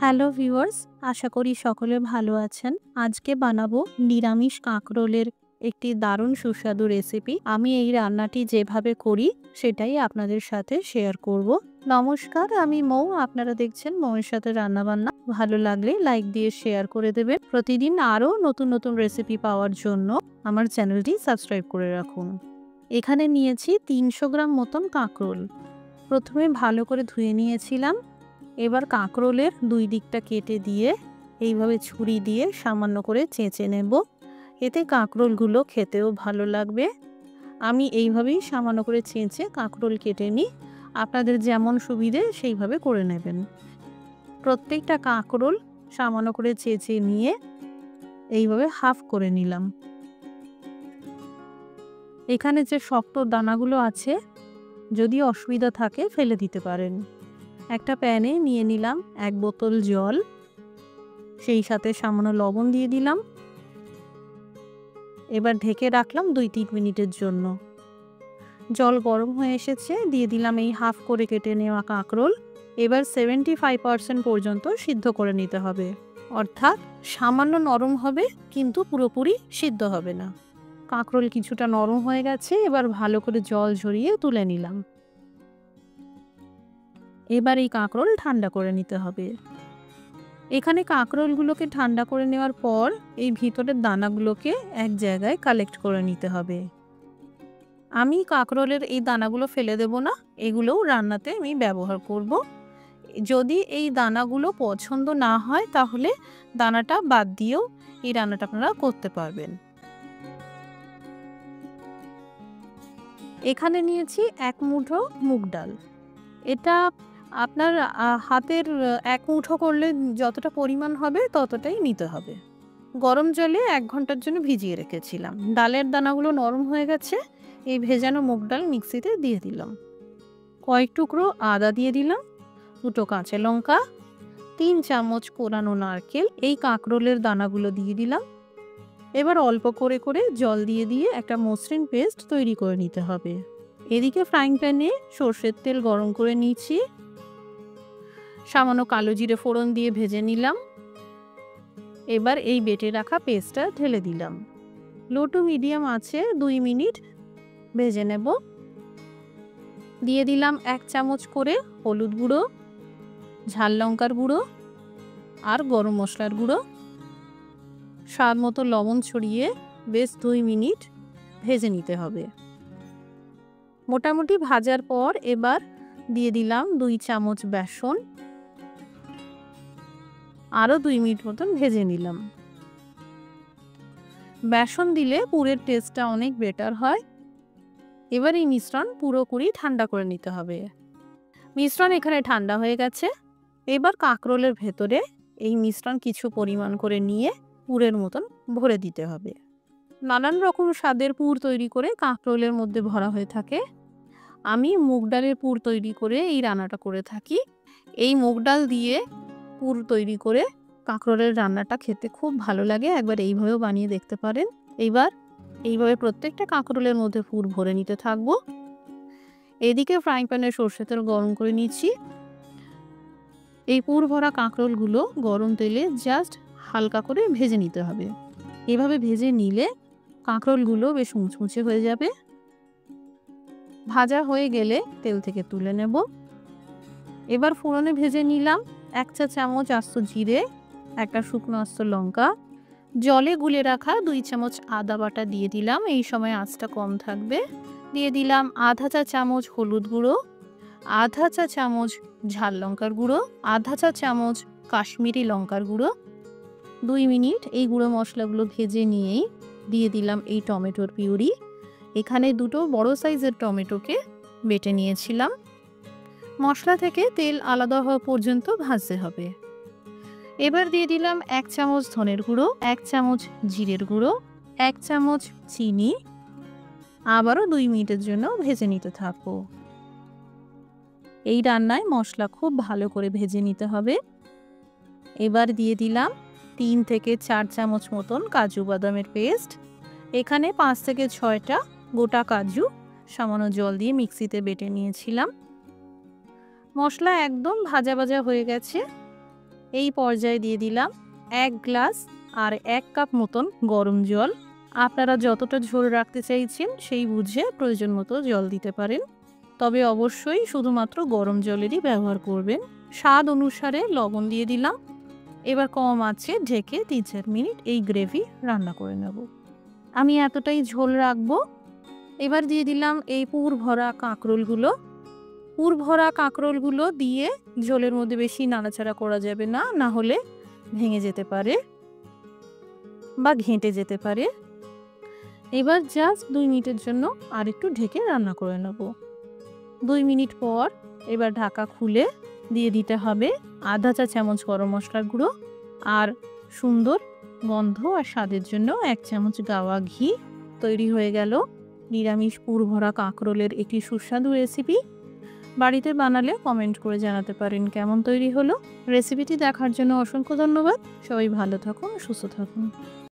Hello viewers, আশা করি সকলে ভালো আছেন। আজকে বানাবো নিরামিষ কাঁকরোলের একটি দারুণ সুস্বাদু রেসিপি। আমি এই রান্নাটি যেভাবে করি সেটাই আপনাদের সাথে শেয়ার করব। নমস্কার, আমি মৌ। আপনারা দেখছেন মৌয়ের সাথে রান্নাবান্না। ভালো লাগলে লাইক দিয়ে শেয়ার করে দেবেন। প্রতিদিন আরও নতুন নতুন রেসিপি পাওয়ার জন্য আমার চ্যানেলটি সাবস্ক্রাইব করে রাখুন। এখানে নিয়েছি 300 গ্রাম মতন কাঁকরোল। প্রথমে ভালো করে ধুয়ে নিয়েছিলাম। এবার কাঁকরোলের দুই দিকটা কেটে দিয়ে এইভাবে ছুরি দিয়ে সামান্য করে চেঁচে নেব। এতে কাঁকরোলগুলো খেতেও ভালো লাগবে। আমি এইভাবেই সামান্য করে চেঁচে কাঁকরোল কেটে নিই। আপনাদের যেমন সুবিধে সেইভাবে করে নেবেন। প্রত্যেকটা কাঁকরোল সামান্য করে চেঁচে নিয়ে এইভাবে হাফ করে নিলাম। এখানে যে শক্ত দানাগুলো আছে, যদি অসুবিধা থাকে ফেলে দিতে পারেন। একটা প্যানে নিয়ে নিলাম 1 বোতল জল, সেই সাথে সামান্য লবণ দিয়ে দিলাম। এবার ঢেকে রাখলাম 2-3 মিনিটের জন্য। জল গরম হয়ে এসেছে, দিয়ে দিলাম এই হাফ করে কেটে নেওয়া কাঁকরোল। এবার 75% পর্যন্ত সিদ্ধ করে নিতে হবে, অর্থাৎ সামান্য নরম হবে কিন্তু পুরোপুরি সিদ্ধ হবে না। কাঁকরোল কিছুটা নরম হয়ে গেছে, এবার ভালো করে জল ঝরিয়ে তুলে নিলাম। এবার এই কাঁকরোল ঠান্ডা করে নিতে হবে। এখানে কাঁকরোলগুলোকে ঠান্ডা করে নেওয়ার পর এই ভিতরের দানাগুলোকে এক জায়গায় কালেক্ট করে নিতে হবে। আমি কাঁকরোলের এই দানাগুলো ফেলে দেব না, এগুলোও রান্নাতে আমি ব্যবহার করব। যদি এই দানাগুলো পছন্দ না হয় তাহলে দানাটা বাদ দিয়েও এই রান্নাটা আপনারা করতে পারবেন। এখানে নিয়েছি 1 মুঠো মুগ ডাল। এটা আপনার হাতের 1 মুঠো করলে যতটা পরিমাণ হবে ততটাই নিতে হবে। গরম জলে 1 ঘন্টার জন্য ভিজিয়ে রেখেছিলাম। ডালের দানাগুলো নরম হয়ে গেছে। এই ভেজানো মুগ ডাল মিক্সিতে দিয়ে দিলাম। কয়েক টুকরো আদা দিয়ে দিলাম, 2টো কাঁচা লঙ্কা, 3 চামচ কোরানো নারকেল, এই কাঁকরোলের দানাগুলো দিয়ে দিলাম। এবার অল্প করে করে জল দিয়ে দিয়ে একটা মসৃণ পেস্ট তৈরি করে নিতে হবে। এদিকে ফ্রাইং প্যানে সর্ষের তেল গরম করে নিয়েছি। সামান্য কালো জিরে ফোড়ন দিয়ে ভেজে নিলাম। এবার এই বেটে রাখা পেস্টটা ঢেলে দিলাম। লো টু মিডিয়াম আঁচে 2 মিনিট ভেজে নেব। দিয়ে দিলাম 1 চামচ করে হলুদ গুঁড়ো, ঝাল লঙ্কার গুঁড়ো আর গরম মশলার গুঁড়ো। স্বাদ মতো লবণ ছড়িয়ে বেশ 2 মিনিট ভেজে নিতে হবে। মোটামুটি ভাজার পর এবার দিয়ে দিলাম 2 চামচ বেসন। আরও 2 মিনিট মতন ভেজে নিলাম। বেসন দিলে পুরের টেস্টটা অনেক বেটার হয়। এবার এই মিশ্রণ পুরোপুরি ঠান্ডা করে নিতে হবে। মিশ্রণ এখানে ঠান্ডা হয়ে গেছে। এবার কাঁকরোলের ভেতরে এই মিশ্রণ কিছু পরিমাণ করে নিয়ে পুরের মতন ভরে দিতে হবে। নানান রকম স্বাদের পুর তৈরি করে কাঁকরোলের মধ্যে ভরা হয়ে থাকে। আমি মুগ ডালের পুর তৈরি করে এই রান্নাটা করে থাকি। এই মুগ ডাল দিয়ে পুর তৈরি করে কাঁকরোলের রান্নাটা খেতে খুব ভালো লাগে। একবার এইভাবেও বানিয়ে দেখতে পারেন। এইবার এইভাবে প্রত্যেকটা কাঁকরোলের মধ্যে পুর ভরে নিতে থাকবো। এদিকে ফ্রাইং প্যানে সর্ষের তেল গরম করে নিচ্ছি। এই পুর ভরা কাঁকরোলগুলো গরম তেলে জাস্ট হালকা করে ভেজে নিতে হবে। এভাবে ভেজে নিলে কাঁকরোলগুলো বেশ মুচমুচে হয়ে যাবে। ভাজা হয়ে গেলে তেল থেকে তুলে নেব। এবার ফোড়নে ভেজে নিলাম 1 চা চামচ আস্ত জিরে, একটা শুকনো আস্ত লঙ্কা, জলে গুলে রাখা 2 চামচ আদা বাটা দিয়ে দিলাম। এই সময় আঁচটা কম থাকবে। দিয়ে দিলাম আধা চা চামচ হলুদ গুঁড়ো, আধা চা চামচ ঝাল লঙ্কার গুঁড়ো, আধা চা চামচ কাশ্মীরি লঙ্কার গুঁড়ো। 2 মিনিট এই গুঁড়ো মশলাগুলো ভেজে নিয়েই দিয়ে দিলাম এই টমেটোর পিউরি। এখানে 2টো বড় সাইজের টমেটোকে বেটে নিয়েছিলাম। মশলা থেকে তেল আলাদা হওয়া পর্যন্ত ভাজতে হবে। এবার দিয়ে দিলাম 1 চামচ ধনের গুঁড়ো, 1 চামচ জিরের গুঁড়ো, 1 চামচ চিনি। আবারও 2 মিনিটের জন্য ভেজে নিতে থাকবো। এই রান্নায় মশলা খুব ভালো করে ভেজে নিতে হবে। এবার দিয়ে দিলাম 3 থেকে 4 চামচ মতন কাজু বাদামের পেস্ট। এখানে 5 থেকে 6টা গোটা কাজু সামান্য জল দিয়ে মিক্সিতে বেটে নিয়েছিলাম। মশলা একদম ভাজা ভাজা হয়ে গেছে। এই পর্যায়ে দিয়ে দিলাম 1 গ্লাস আর 1 কাপ মতন গরম জল। আপনারা যতটা ঝোল রাখতে চাইছেন সেই বুঝে প্রয়োজন মতো জল দিতে পারেন, তবে অবশ্যই শুধুমাত্র গরম জলেরই ব্যবহার করবেন। স্বাদ অনুসারে লবণ দিয়ে দিলাম। এবার কম আঁচে ঢেকে 3-4 মিনিট এই গ্রেভি রান্না করে নেব। আমি এতটাই ঝোল রাখবো। এবার দিয়ে দিলাম এই পুর ভরা কাঁকরোলগুলো। পুর ভরা কাঁকরোলগুলো দিয়ে ঝোলের মধ্যে বেশি নাড়াচাড়া করা যাবে না, না হলে ভেঙে যেতে পারে বা ঘেঁটে যেতে পারে। এবার জাস্ট 2 মিনিটের জন্য আর একটু ঢেকে রান্না করে নেব। 2 মিনিট পর এবার ঢাকা খুলে দিয়ে দিতে হবে আধা চা চামচ গরম মশলার গুঁড়ো আর সুন্দর গন্ধ আর স্বাদের জন্য 1 চামচ গাওয়া ঘি। তৈরি হয়ে গেল নিরামিষ পুর ভরা কাঁকরোলের একটি সুস্বাদু রেসিপি। বাড়িতে বানালে কমেন্ট করে জানাতে পারেন কেমন তৈরি হলো। রেসিপিটি দেখার জন্য অসংখ্য ধন্যবাদ। সবাই ভালো থাকুন, সুস্থ থাকুন।